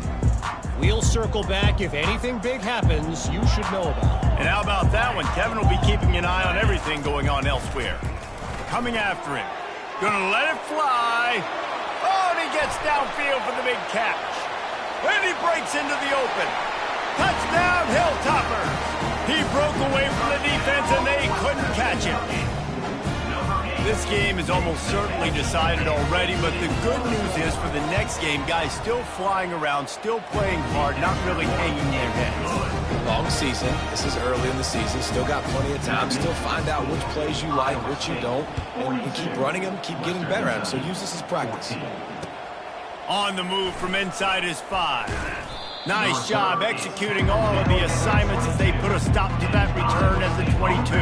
We'll circle back. If anything big happens, you should know about it. And how about that one? Kevin will be keeping an eye on everything going on elsewhere. Coming after him. Gonna let it fly. Oh, and he gets downfield for the big catch. And he breaks into the open. Touchdown, Hilltoppers. He broke away from the defense, and they couldn't catch him. This game is almost certainly decided already, but the good news is for the next game, guys still flying around, still playing hard, not really hanging their heads. Long season. This is early in the season. Still got plenty of time. Still find out which plays you like, which you don't, and keep running them, keep getting better at them. So use this as practice. On the move from inside his 5. Nice job executing all of the assignments as they put a stop to that return as the 22.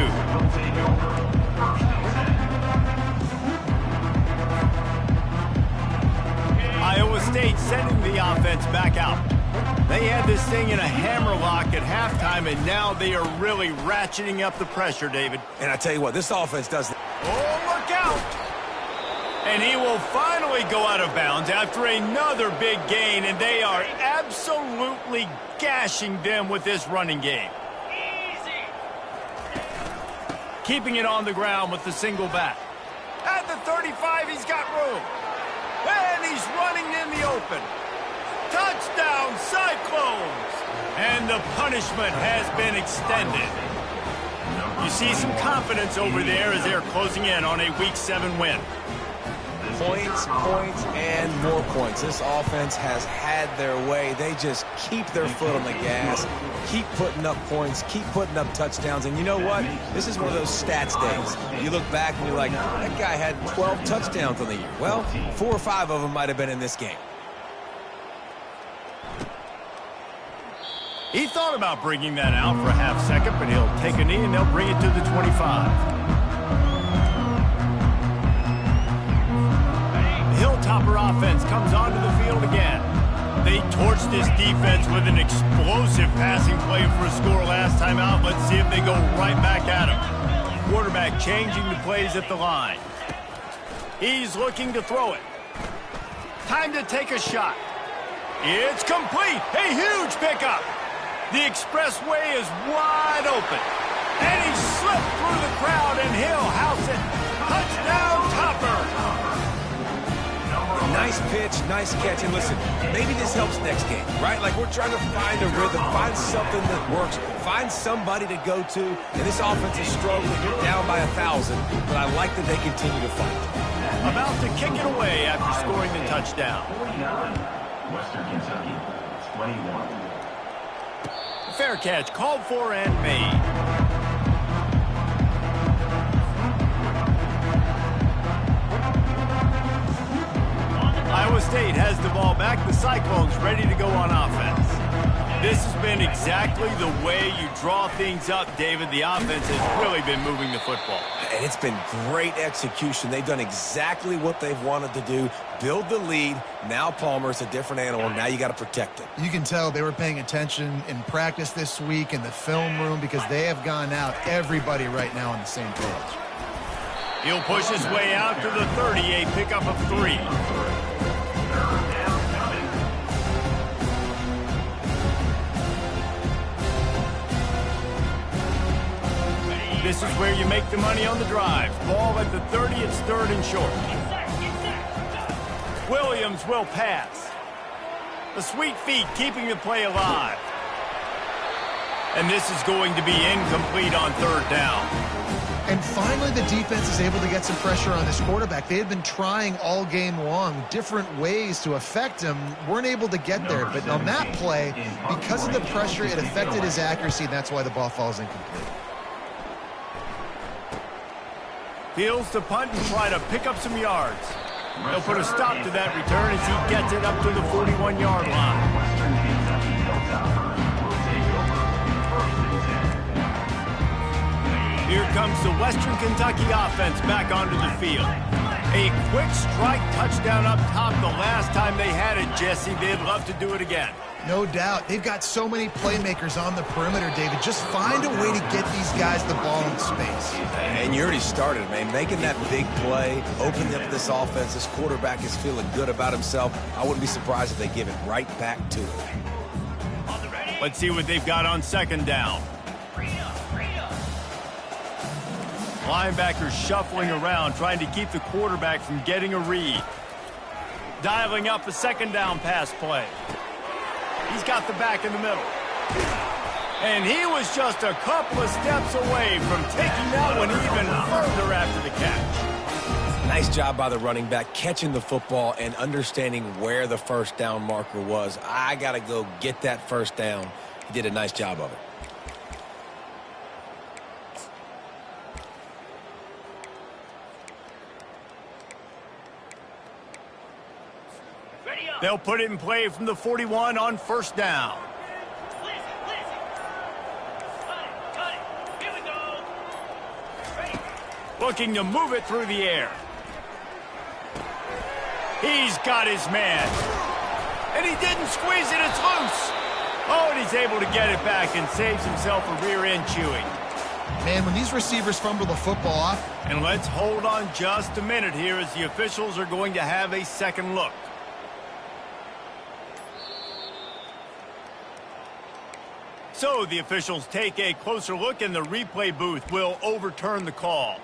Iowa State sending the offense back out. They had this thing in a hammerlock at halftime, and now they are really ratcheting up the pressure, David. And I tell you what, this offense does... Oh, look out! And he will finally go out of bounds after another big gain, and they are absolutely gashing them with this running game. Easy. Keeping it on the ground with the single back. At the 35, he's got room. And he's running in the open. Touchdown, Cyclones! And the punishment has been extended. You see some confidence over there as they're closing in on a Week 7 win. Points, points, and more points. This offense has had their way. They just keep their foot on the gas, keep putting up points, keep putting up touchdowns. And you know what? This is one of those stats days. You look back and you're like, that guy had 12 touchdowns on the year. Well, 4 or 5 of them might have been in this game. He thought about bringing that out for a half second, but he'll take a knee and they'll bring it to the 25. Hilltopper offense comes onto the field again. They torched this defense with an explosive passing play for a score last time out. Let's see if they go right back at him. Quarterback changing the plays at the line. He's looking to throw it. Time to take a shot. It's complete. A huge pickup. The expressway is wide open. And he slipped through the crowd, and he'll house it. Touchdown, Topper. Nice pitch, nice catch. And listen, maybe this helps next game, right? Like we're trying to find a rhythm, find something that works, find somebody to go to. And this offense is struggling. You're down by 1,000, but I like that they continue to fight. About to kick it away after scoring the touchdown. 49, Western Kentucky, 21. Fair catch, called for and made. Iowa State has the ball back. The Cyclones ready to go on offense. This has been exactly the way you draw things up, David. The offense has really been moving the football. And it's been great execution. They've done exactly what they've wanted to do. Build the lead. Now Palmer's a different animal. Now you got to protect it. You can tell they were paying attention in practice this week in the film room because they have gone out, everybody right now on the same page. He'll push his way out to the 30, a pickup of 3. This is where you make the money on the drive. Ball at the 30, it's 3rd and short. Williams will pass. The sweet feet keeping the play alive. And this is going to be incomplete on 3rd down. And finally, the defense is able to get some pressure on this quarterback. They had been trying all game long different ways to affect him. Weren't able to get there. But on that play, because of the pressure, it affected his accuracy, and that's why the ball falls incomplete. Fields to punt and try to pick up some yards. They'll put a stop to that return as he gets it up to the 41-yard line. Here comes the Western Kentucky offense back onto the field. A quick strike touchdown up top the last time they had it, Jesse. They'd love to do it again. No doubt. They've got so many playmakers on the perimeter, David. Just find a way to get these guys the ball in space. And you already started, man. Making that big play, opening up this offense. This quarterback is feeling good about himself. I wouldn't be surprised if they give it right back to him. Let's see what they've got on 2nd down. Linebackers shuffling around, trying to keep the quarterback from getting a read. Dialing up a 2nd down pass play. He's got the back in the middle. And he was just a couple of steps away from taking that one even further after the catch. Nice job by the running back, catching the football and understanding where the 1st down marker was. I got to go get that 1st down. He did a nice job of it. Ready up. They'll put it in play from the 41 on first down. Cut it. Here we go. Ready. Looking to move it through the air. He's got his man. And he didn't squeeze it, it's loose. Oh, and he's able to get it back and saves himself a rear end chewing. Man, when these receivers fumble the football off. And let's hold on just a minute here as the officials are going to have a second look. So the officials take a closer look and the replay booth will overturn the call.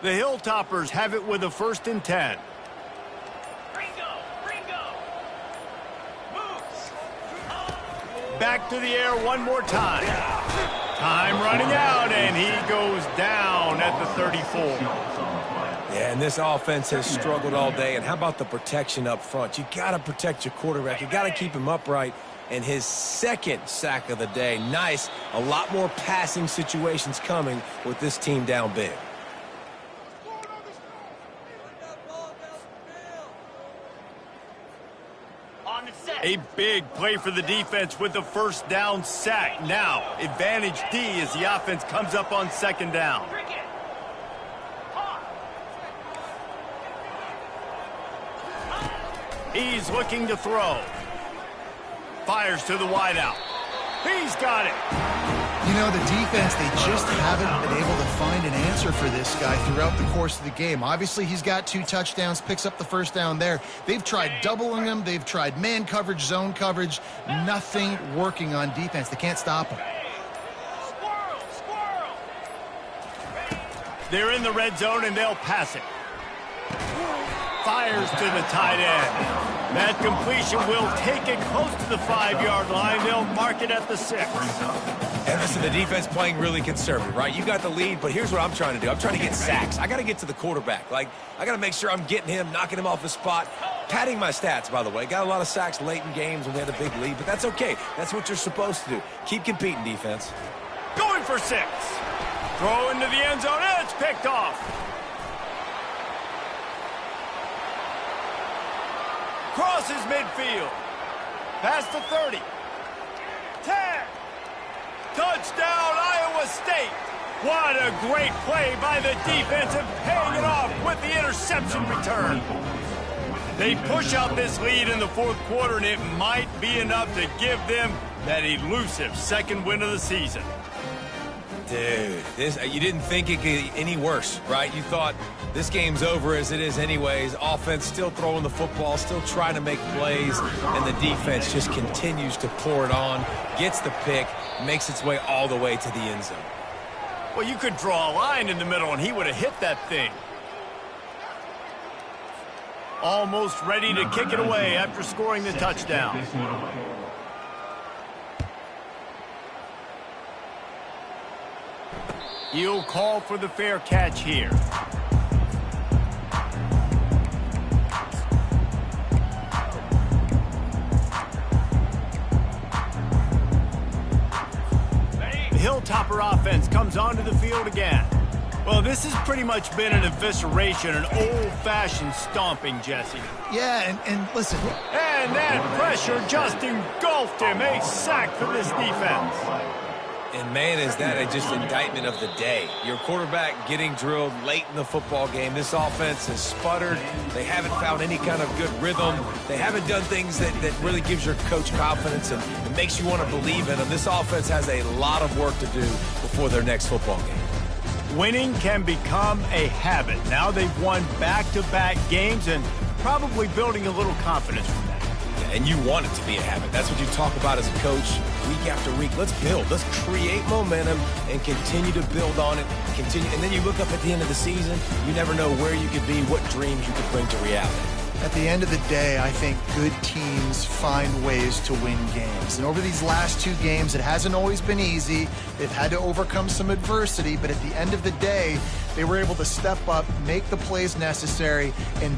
The Hilltoppers have it with a 1st and 10. Back to the air one more time. Time running out, and he goes down at the 34. Yeah, and this offense has struggled all day. And how about the protection up front? You got to protect your quarterback. You got to keep him upright. And his 2nd sack of the day. Nice. A lot more passing situations coming with this team down big. A big play for the defense with the 1st down sack. Now, advantage D as the offense comes up on 2nd down. He's looking to throw. Fires to the wideout. He's got it. You know, the defense, they just haven't been able to find an answer for this guy throughout the course of the game. Obviously, he's got 2 touchdowns, picks up the 1st down there. They've tried doubling him. They've tried man coverage, zone coverage. Nothing working on defense. They can't stop him. They're in the red zone, and they'll pass it. Fires to the tight end. That completion will take it close to the 5-yard line. They'll mark it at the 6. And listen, the defense playing really conservative, right? You got the lead, but here's what I'm trying to do. I'm trying to get sacks. I got to get to the quarterback. Like, I got to make sure I'm getting him, knocking him off his spot. Padding my stats, by the way. Got a lot of sacks late in games when we had a big lead, but that's okay. That's what you're supposed to do. Keep competing, defense. Going for 6. Throw into the end zone, and it's picked off. Crosses midfield. Past the 30. 10. Touchdown, Iowa State. What a great play by the defense and paying it off with the interception return. They push out this lead in the 4th quarter, and it might be enough to give them that elusive 2nd win of the season. Dude, you didn't think it could get any worse, right? You thought this game's over as it is anyways. Offense still throwing the football, still trying to make plays, and the defense just continues to pour it on, gets the pick, makes its way all the way to the end zone. Well, you could draw a line in the middle, and he would have hit that thing. Almost ready to kick it away after scoring the touchdown. He'll call for the fair catch here. The Hilltopper offense comes onto the field again. Well, this has pretty much been an evisceration, an old-fashioned stomping, Jesse. Yeah, and listen. And that pressure just engulfed him. A sack for this defense. And, man, is that just indictment of the day. Your quarterback getting drilled late in the football game. This offense has sputtered. They haven't found any kind of good rhythm. They haven't done things that really gives your coach confidence and it makes you want to believe in them. This offense has a lot of work to do before their next football game. Winning can become a habit. Now they've won back-to-back games and probably building a little confidence from that. And you want it to be a habit. That's what you talk about as a coach week after week. Let's build. Let's create momentum and continue to build on it. Continue, and then you look up at the end of the season, you never know where you could be, what dreams you could bring to reality. At the end of the day, I think good teams find ways to win games. And over these last 2 games, it hasn't always been easy. They've had to overcome some adversity, but at the end of the day, they were able to step up, make the plays necessary, and